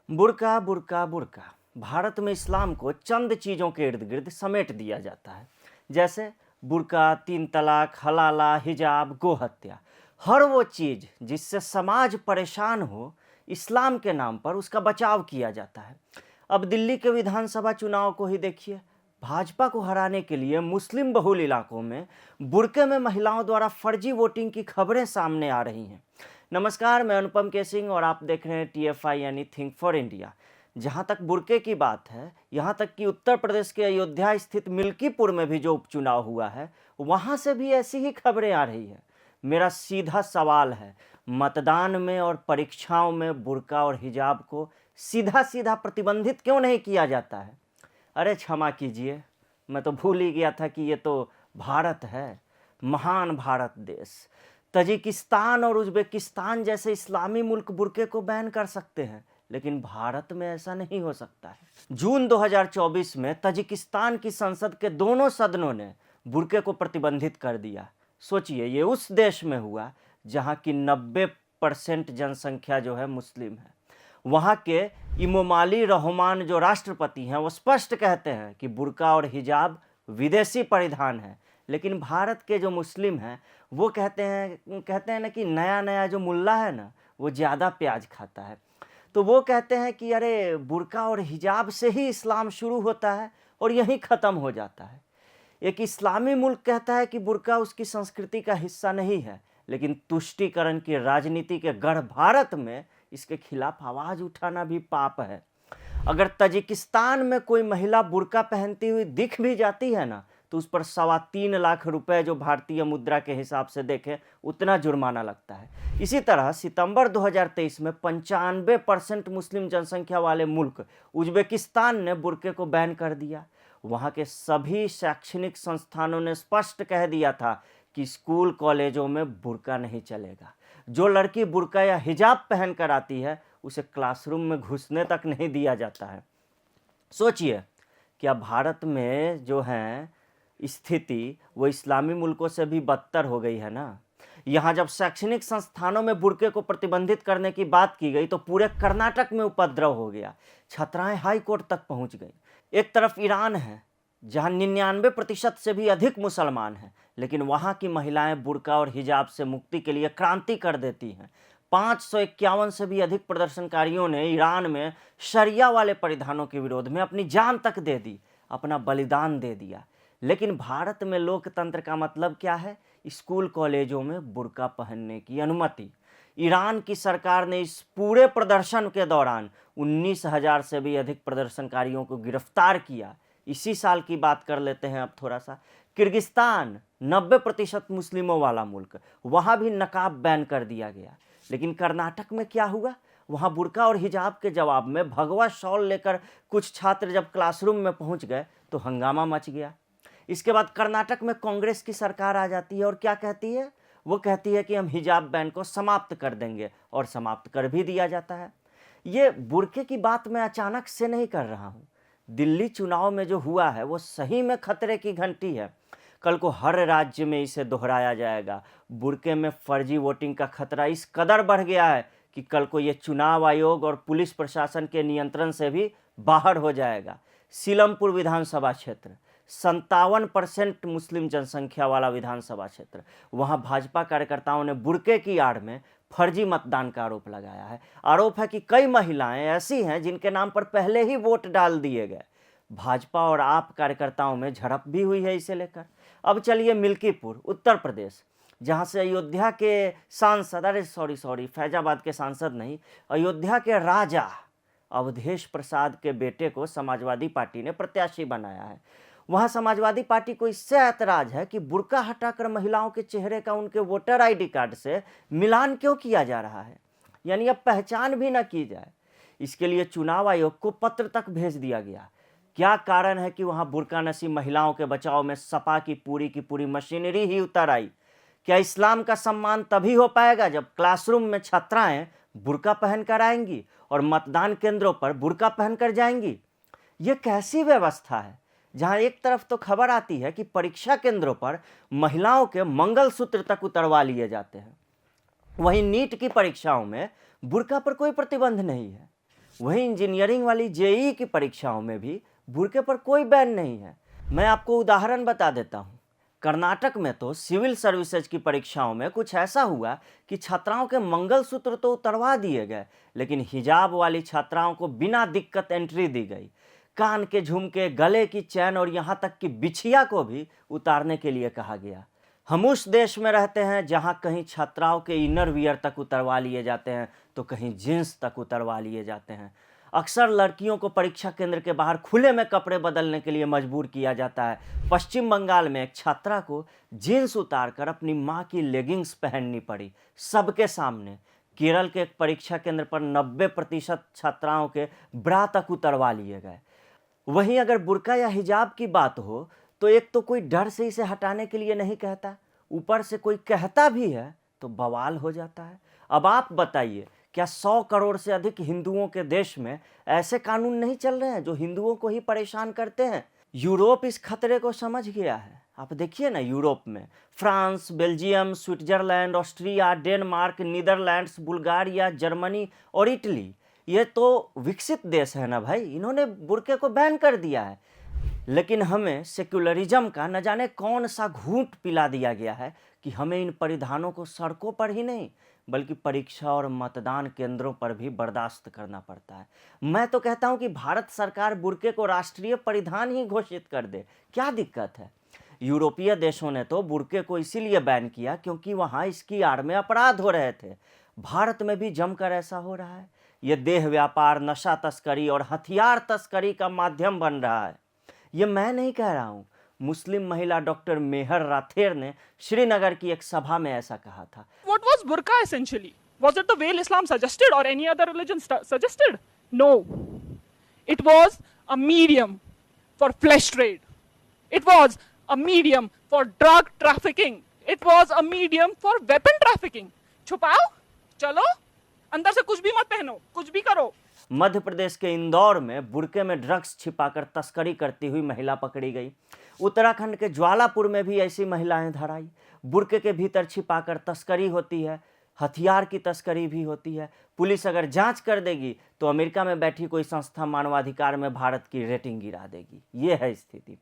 बुर्का बुर्का बुर्का भारत में इस्लाम को चंद चीज़ों के इर्द गिर्द समेट दिया जाता है। जैसे बुर्का, तीन तलाक, हलाला, हिजाब, गोहत्या। हर वो चीज़ जिससे समाज परेशान हो, इस्लाम के नाम पर उसका बचाव किया जाता है। अब दिल्ली के विधानसभा चुनाव को ही देखिए। भाजपा को हराने के लिए मुस्लिम बहुल इलाकों में बुर्के में महिलाओं द्वारा फर्जी वोटिंग की खबरें सामने आ रही हैं। नमस्कार, मैं अनुपम के सिंह और आप देख रहे हैं टीएफआई यानी थिंक फॉर इंडिया। जहां तक बुर्के की बात है, यहां तक कि उत्तर प्रदेश के अयोध्या स्थित मिल्कीपुर में भी जो उपचुनाव हुआ है, वहां से भी ऐसी ही खबरें आ रही है। मेरा सीधा सवाल है, मतदान में और परीक्षाओं में बुर्का और हिजाब को सीधा सीधा प्रतिबंधित क्यों नहीं किया जाता है? अरे क्षमा कीजिए, मैं तो भूल ही गया था कि ये तो भारत है, महान भारत देश। तजिकिस्तान और उज़्बेकिस्तान जैसे इस्लामी मुल्क बुर्के को बैन कर सकते हैं, लेकिन भारत में ऐसा नहीं हो सकता है। जून 2024 में तजिकिस्तान की संसद के दोनों सदनों ने बुर्के को प्रतिबंधित कर दिया। सोचिए, ये उस देश में हुआ जहां की 90% जनसंख्या जो है मुस्लिम है। वहाँ के इमोमाली रहमान जो राष्ट्रपति हैं, वो स्पष्ट कहते हैं कि बुर्का और हिजाब विदेशी परिधान है। लेकिन भारत के जो मुस्लिम हैं वो कहते हैं ना कि नया नया जो मुल्ला है ना, वो ज़्यादा प्याज खाता है। तो वो कहते हैं कि अरे बुर्का और हिजाब से ही इस्लाम शुरू होता है और यहीं ख़त्म हो जाता है। एक इस्लामी मुल्क कहता है कि बुर्का उसकी संस्कृति का हिस्सा नहीं है, लेकिन तुष्टीकरण की राजनीति के गढ़ भारत में इसके खिलाफ आवाज़ उठाना भी पाप है। अगर तजिकिस्तान में कोई महिला बुर्का पहनती हुई दिख भी जाती है ना, तो उस पर 3.25 लाख रुपए, जो भारतीय मुद्रा के हिसाब से देखें उतना जुर्माना लगता है। इसी तरह सितंबर 2023 में 95% मुस्लिम जनसंख्या वाले मुल्क उज़्बेकिस्तान ने बुर्के को बैन कर दिया। वहाँ के सभी शैक्षणिक संस्थानों ने स्पष्ट कह दिया था कि स्कूल कॉलेजों में बुर्का नहीं चलेगा। जो लड़की बुर्का या हिजाब पहन कर आती है, उसे क्लासरूम में घुसने तक नहीं दिया जाता है। सोचिए, क्या भारत में जो है स्थिति वो इस्लामी मुल्कों से भी बदतर हो गई है ना। यहाँ जब शैक्षणिक संस्थानों में बुर्के को प्रतिबंधित करने की बात की गई तो पूरे कर्नाटक में उपद्रव हो गया। छात्राएं हाई कोर्ट तक पहुंच गई। एक तरफ ईरान है जहां 99% से भी अधिक मुसलमान हैं, लेकिन वहां की महिलाएं बुर्का और हिजाब से मुक्ति के लिए क्रांति कर देती हैं। 551 से भी अधिक प्रदर्शनकारियों ने ईरान में शरिया वाले परिधानों के विरोध में अपनी जान तक दे दी, अपना बलिदान दे दिया। लेकिन भारत में लोकतंत्र का मतलब क्या है? स्कूल कॉलेजों में बुर्का पहनने की अनुमति। ईरान की सरकार ने इस पूरे प्रदर्शन के दौरान 19,000 से भी अधिक प्रदर्शनकारियों को गिरफ्तार किया। इसी साल की बात कर लेते हैं अब थोड़ा सा। किर्गिस्तान 90% मुस्लिमों वाला मुल्क, वहाँ भी नकाब बैन कर दिया गया। लेकिन कर्नाटक में क्या हुआ? वहाँ बुर्का और हिजाब के जवाब में भगवा शॉल लेकर कुछ छात्र जब क्लासरूम में पहुँच गए तो हंगामा मच गया। इसके बाद कर्नाटक में कांग्रेस की सरकार आ जाती है और क्या कहती है? वो कहती है कि हम हिजाब बैन को समाप्त कर देंगे, और समाप्त कर भी दिया जाता है। ये बुर्के की बात मैं अचानक से नहीं कर रहा हूँ। दिल्ली चुनाव में जो हुआ है वो सही में खतरे की घंटी है। कल को हर राज्य में इसे दोहराया जाएगा। बुर्के में फर्जी वोटिंग का खतरा इस कदर बढ़ गया है कि कल को ये चुनाव आयोग और पुलिस प्रशासन के नियंत्रण से भी बाहर हो जाएगा। सीलमपुर विधानसभा क्षेत्र 57% मुस्लिम जनसंख्या वाला विधानसभा क्षेत्र, वहां भाजपा कार्यकर्ताओं ने बुर्के की आड़ में फर्जी मतदान का आरोप लगाया है। आरोप है कि कई महिलाएं ऐसी हैं जिनके नाम पर पहले ही वोट डाल दिए गए। भाजपा और आप कार्यकर्ताओं में झड़प भी हुई है इसे लेकर। अब चलिए मिल्कीपुर, उत्तर प्रदेश, जहां से अयोध्या के सांसद, अरे सॉरी फैजाबाद के सांसद नहीं, अयोध्या के राजा अवधेश प्रसाद के बेटे को समाजवादी पार्टी ने प्रत्याशी बनाया है। वहां समाजवादी पार्टी को इससे ऐतराज है कि बुर्का हटाकर महिलाओं के चेहरे का उनके वोटर आईडी कार्ड से मिलान क्यों किया जा रहा है, यानी अब पहचान भी न की जाए। इसके लिए चुनाव आयोग को पत्र तक भेज दिया गया। क्या कारण है कि वहां बुर्का नसी महिलाओं के बचाव में सपा की पूरी मशीनरी ही उतर आई? क्या इस्लाम का सम्मान तभी हो पाएगा जब क्लासरूम में छात्राएं बुर्का पहनकर आएंगी और मतदान केंद्रों पर बुर्का पहनकर जाएंगी? ये कैसी व्यवस्था है जहां एक तरफ तो खबर आती है कि परीक्षा केंद्रों पर महिलाओं के मंगलसूत्र तक उतरवा लिए जाते हैं, वहीं नीट की परीक्षाओं में बुर्का पर कोई प्रतिबंध नहीं है। वहीं इंजीनियरिंग वाली जेईई की परीक्षाओं में भी बुर्के पर कोई बैन नहीं है। मैं आपको उदाहरण बता देता हूँ। कर्नाटक में तो सिविल सर्विसेज की परीक्षाओं में कुछ ऐसा हुआ कि छात्राओं के मंगलसूत्र तो उतरवा दिए गए, लेकिन हिजाब वाली छात्राओं को बिना दिक्कत एंट्री दी गई। कान के झुमके, गले की चैन और यहाँ तक कि बिछिया को भी उतारने के लिए कहा गया। हम उस देश में रहते हैं जहाँ कहीं छात्राओं के इनर वियर तक उतरवा लिए जाते हैं तो कहीं जींस तक उतरवा लिए जाते हैं। अक्सर लड़कियों को परीक्षा केंद्र के बाहर खुले में कपड़े बदलने के लिए मजबूर किया जाता है। पश्चिम बंगाल में एक छात्रा को जींस उतारकर अपनी मां की लेगिंग्स पहननी पड़ी, सबके सामने। केरल के एक परीक्षा केंद्र पर 90% छात्राओं के ब्रा तक उतरवा लिए गए। वहीं अगर बुर्का या हिजाब की बात हो तो एक तो कोई डर से इसे हटाने के लिए नहीं कहता, ऊपर से कोई कहता भी है तो बवाल हो जाता है। अब आप बताइए, क्या 100 करोड़ से अधिक हिंदुओं के देश में ऐसे कानून नहीं चल रहे हैं जो हिंदुओं को ही परेशान करते हैं? यूरोप इस खतरे को समझ गया है। आप देखिए ना, यूरोप में France, Belgium, Switzerland, Austria, Denmark, Netherlands, Bulgaria, Germany और इटली, ये तो विकसित देश है ना भाई, इन्होंने बुर्के को बैन कर दिया है। लेकिन हमें सेक्युलरिज्म का न जाने कौन सा घूंट पिला दिया गया है कि हमें इन परिधानों को सड़कों पर ही नहीं बल्कि परीक्षा और मतदान केंद्रों पर भी बर्दाश्त करना पड़ता है। मैं तो कहता हूं कि भारत सरकार बुर्के को राष्ट्रीय परिधान ही घोषित कर दे, क्या दिक्कत है? यूरोपीय देशों ने तो बुर्के को इसीलिए बैन किया क्योंकि वहां इसकी आड़ में अपराध हो रहे थे। भारत में भी जमकर ऐसा हो रहा है। ये देह व्यापार, नशा तस्करी और हथियार तस्करी का माध्यम बन रहा है। ये मैं नहीं कह रहा हूँ, मुस्लिम महिला डॉक्टर मेहर राथेर ने श्रीनगर की एक सभा में ऐसा कहा था। What was burqa essentially? Was it the veil Islam suggested or any other religion suggested? No. It was a medium for flesh trade. It was a medium for drug trafficking. It was a medium for weapon trafficking. छुपाओ, चलो, अंदर से कुछ भी मत पहनो, कुछ भी करो। मध्य प्रदेश के इंदौर में बुर्के में ड्रग्स छिपाकर तस्करी करती हुई महिला पकड़ी गई। उत्तराखंड के ज्वालापुर में भी ऐसी महिलाएं धराई। बुर्के के भीतर छिपाकर तस्करी होती है, हथियार की तस्करी भी होती है। पुलिस अगर जांच कर देगी तो अमेरिका में बैठी कोई संस्था मानवाधिकार में भारत की रेटिंग गिरा देगी। ये है स्थिति।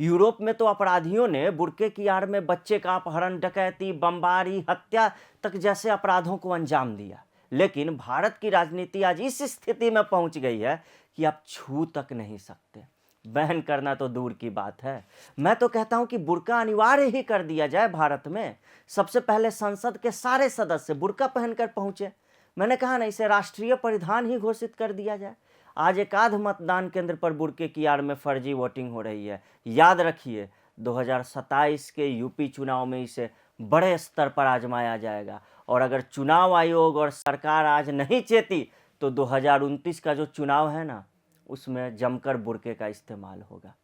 यूरोप में तो अपराधियों ने बुर्के की आड़ में बच्चे का अपहरण, डकैती, बमबारी, हत्या तक जैसे अपराधों को अंजाम दिया। लेकिन भारत की राजनीति आज इस स्थिति में पहुंच गई है कि आप छू तक नहीं सकते। बैन करना तो दूर की बात है। मैं तो कहता हूं कि बुर्का अनिवार्य ही कर दिया जाए भारत में। सबसे पहले संसद के सारे सदस्य बुर्का पहनकर पहुंचे। मैंने कहा ना, इसे राष्ट्रीय परिधान ही घोषित कर दिया जाए। आज एक आध मतदान केंद्र पर बुर्के की आड़ में फर्जी वोटिंग हो रही है। याद रखिए, 2027 के यूपी चुनाव में इसे बड़े स्तर पर आजमाया जाएगा। और अगर चुनाव आयोग और सरकार आज नहीं चेती तो 2029 का जो चुनाव है ना, उसमें जमकर बुर्के का इस्तेमाल होगा।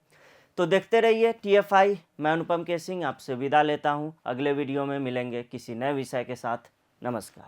तो देखते रहिए TFI। मैं अनुपम के सिंह आपसे विदा लेता हूं। अगले वीडियो में मिलेंगे किसी नए विषय के साथ। नमस्कार।